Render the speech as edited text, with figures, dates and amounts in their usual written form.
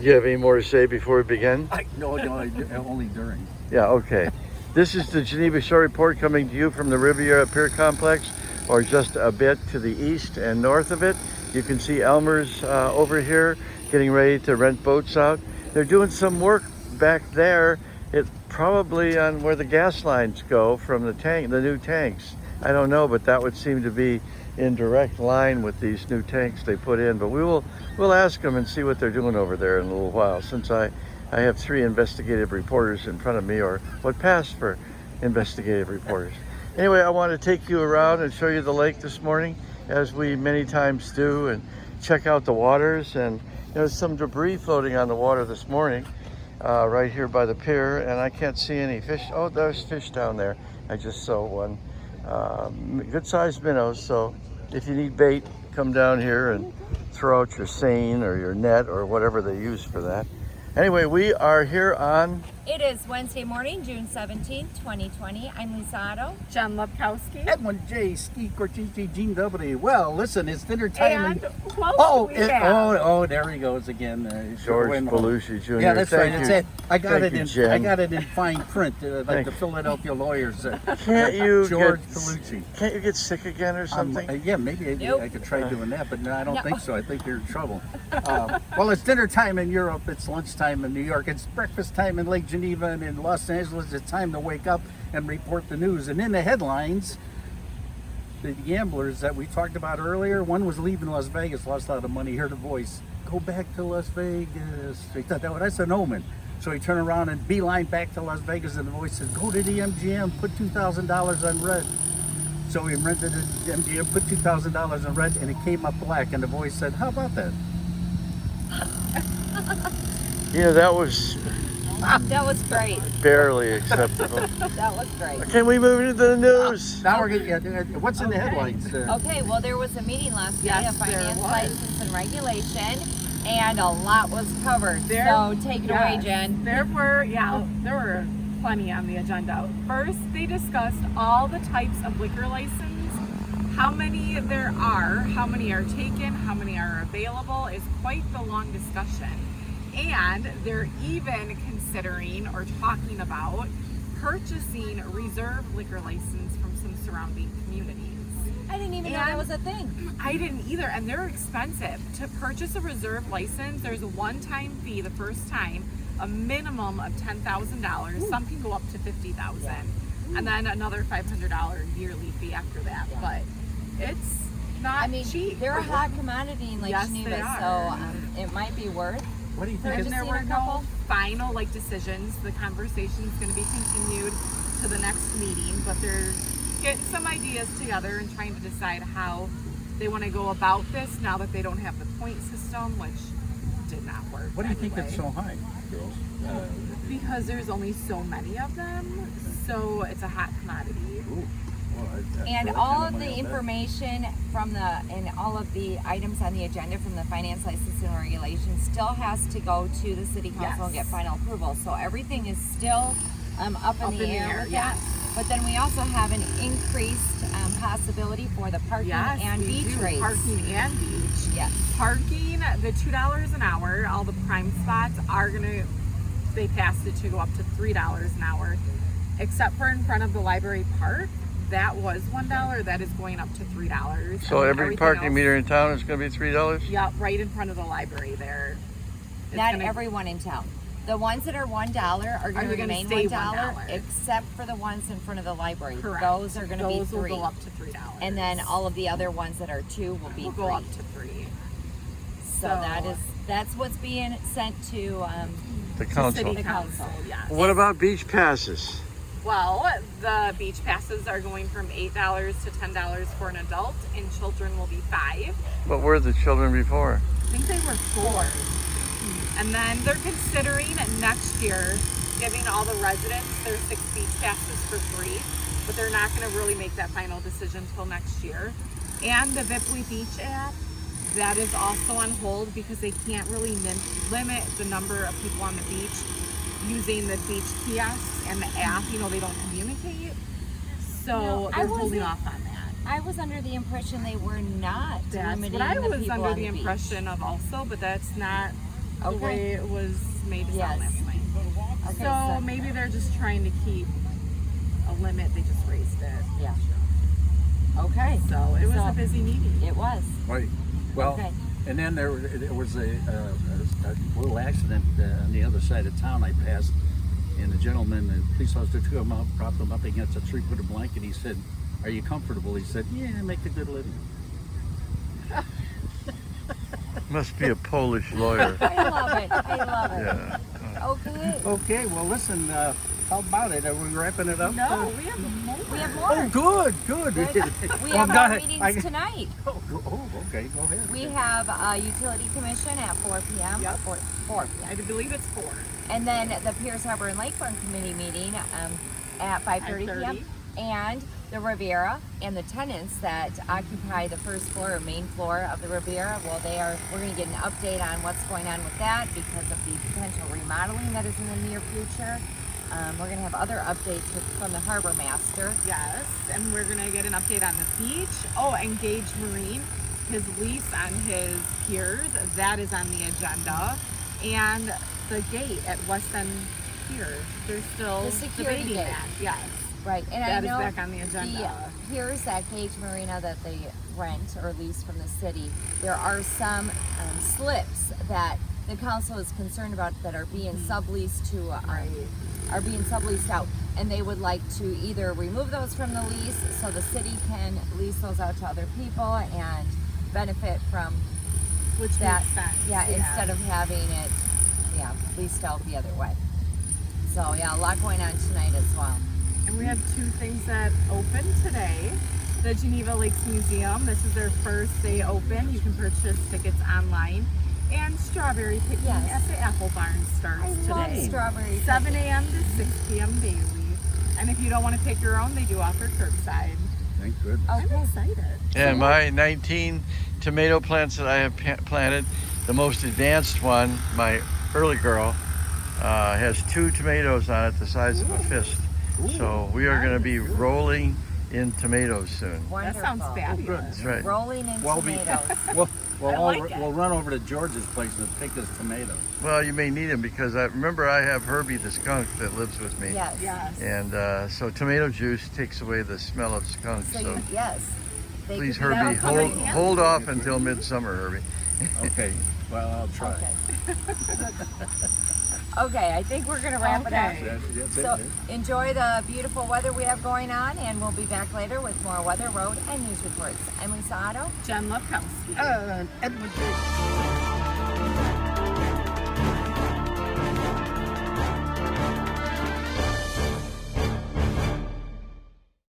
you have any more to say before we begin? No, only during. Yeah, okay. This is the Geneva Shore Report coming to you from the Riviera Pier Complex, or just a bit to the east and north of it. You can see Elmer's over here getting ready to rent boats out. They're doing some work back there. It's probably on where the gas lines go from the new tanks. I don't know, but that would seem to be in direct line with these new tanks they put in. But we'll ask them and see what they're doing over there in a little while, since I have 3 investigative reporters in front of me, or what passed for investigative reporters. Anyway, I want to take you around and show you the lake this morning, as we many times do, and check out the waters. And there's some debris floating on the water this morning, right here by the pier, and I can't see any fish. Oh, there's fish down there. I just saw one. Good-sized minnows, so if you need bait, come down here and throw out your seine or your net or whatever they use for that. Anyway, we are here on... It is Wednesday morning, June 17th, 2020. I'm Lisa Otto. Jen Lepkowski. Edwin J. Ski Cortese, Gene W. Well, listen, it's dinner time. And who else do we have? There he goes again. George Belushi Jr. Yeah, that's Thank right. you. That's it. I got Thank it you, in. Jen. I got it in fine print, like Thank the you. Philadelphia lawyers. Can't you George get Belushi. Can't you get sick again or something? Yeah, maybe Nope. I could try doing that, but no, I don't No. think so. I think you're in trouble. Well, it's dinner time in Europe. It's lunchtime in New York. It's breakfast time in Lake Geneva, and in Los Angeles, it's time to wake up and report the news. And in the headlines, the gamblers that we talked about earlier, one was leaving Las Vegas, lost a lot of money, heard a voice, go back to Las Vegas. He thought that's an omen. So he turned around and beeline back to Las Vegas, and the voice said, go to the MGM, put $2,000 on red. So he rented the MGM, put $2,000 on red, and it came up black, and the voice said, how about that? Yeah, that was That was great. barely acceptable. That was great. Can we move into the news? Now we're getting, what's in the headlines? Okay, well, there was a meeting last night Yes, of there finance was. license and regulation, and a lot was covered. So take it away, Jen. There were plenty on the agenda. First, they discussed all the types of liquor license, how many there are, how many are taken, how many are available is quite the long discussion. And they're even considering or talking about purchasing a reserve liquor license from some surrounding communities. I didn't even know that was a thing. I didn't either, and they're expensive. To purchase a reserve license, there's a one-time fee the first time, a minimum of $10,000. Some can go up to $50,000, and then another $500 yearly fee after that. But it's not cheap. They're a hot commodity in Lake Yes, Geneva, they are. so it might be worth. What do you think? And there Purchasing were a no couple? final decisions. The conversation is going to be continued to the next meeting, but they're getting some ideas together and trying to decide how they want to go about this now that they don't have the point system, which did not work. What do you think anyway. it's so high, girls? Because there's only so many of them, so it's a hot commodity. Ooh. Well, that's And what all kind of money the I'll bet. information and all of the items on the agenda from the finance license and regulations still has to go to the city council and get Yes. final approval. So everything is still up in the air with yes. that. But then we also have an increased possibility for the parking Yes, and we beach do. rates. Parking and beach. Yes. Parking, the $2 an hour, all the prime spots they passed it to go up to $3 an hour, except for in front of the library park. That was $1. That is going up to $3. So And every everything parking else- meter in town is going to be $3? Yeah, right in front of the library there. It's Not gonna- everyone in town. The ones that are $1 are going to gonna remain stay $1, $1. except for the ones in front of the library. Correct. Those are going to be Those will $3. go up to $3. And then all of the other ones that are 2 will be will $3. go up to $3. So that's what's being sent to The To council. City The Council, council. yes. What about beach passes? Well, the beach passes are going from $8 to $10 for an adult, and children will be $5. What were the children before? I think they were 4. And then they're considering next year giving all the residents their 6 beach passes for free, but they're not going to really make that final decision till next year. And the Vipley Beach app, that is also on hold because they can't really limit the number of people on the beach using the beach kiosks and the app. They don't communicate. So No, I they're holding wasn't- off on that. I was under the impression they were not That's limiting what I the was people under on the the beach. impression of also, but that's not the Okay. way it was made to Yes. sound last night. Okay, So maybe they're just trying to keep a limit. They just raised it. yeah. Okay. So it was So- a busy meeting. It was. Right. Well, Okay. and then there was a little accident on the other side of town I passed, and the gentleman, the police officer, took him out, propped him up against a tree, put a blanket. He said, "Are you comfortable?" He said, "Yeah, I make a good living." Must be a Polish lawyer. I love it. I love it. Yeah. Okay. Okay, well, listen, how about it? Are we wrapping it up? No, we have more. We have Oh, more. good, good. We Well, have go our ahead. meetings tonight. Oh, okay, go ahead. We have a utility commission at 4 p.m. Yep. 4 p.m. I believe it's 4. And then the Pierce Harbor and Lakeland Committee meeting at 5:30 p.m. 5:30. And the Riviera and the tenants that occupy the first floor or main floor of the Riviera, well, we're going to get an update on what's going on with that because of the potential remodeling that is in the near future. We're going to have other updates from the harbor master. Yes, and we're gonna get an update on the beach. Oh, Engage Marine, his lease on his piers, that is on the agenda. And the gate at West End Pier, there's still The security debating gate. that. Yes, Right, and that I is know back on the agenda. Here's that Gage Marina that they rent or lease from the city. There are some slips that the council is concerned about that are being subleased to are being subleased out, and they would like to either remove those from the lease so the city can lease those out to other people and benefit from Which that. makes sense. Yeah, instead of having it, leased out the other way. So yeah, a lot going on tonight as well. And we have 2 things that opened today. The Geneva Lakes Museum, this is their first day open. You can purchase tickets online. And strawberry picking Yes. at the Apple Barn starts I love today. strawberry. 7 a.m. to 6 p.m. daily. And if you don't want to pick your own, they do offer curbside. Thank goodness. I'm Okay. excited. And my 19 tomato plants that I have planted, the most advanced one, my early girl, has 2 tomatoes on it the size of a fist. So we are going to be rolling in tomatoes soon. Wonderful. That sounds fabulous. That's right. Rolling in Well, tomatoes. We'll run over to George's place and pick his tomatoes. Well, you may need them because I remember I have Herbie the skunk that lives with me. Yes. Yes. And so tomato juice takes away the smell of skunk. So, So yes. They please, could be Herbie, that'll come in handy. hold off until midsummer, Herbie. Okay, well, I'll try. Okay. Okay, I think we're gonna wrap it Okay. up. That's So it. enjoy the beautiful weather we have going on, and we'll be back later with more weather, road, and news reports. I'm Lisa Otto. Jen Lukowski. Edward J.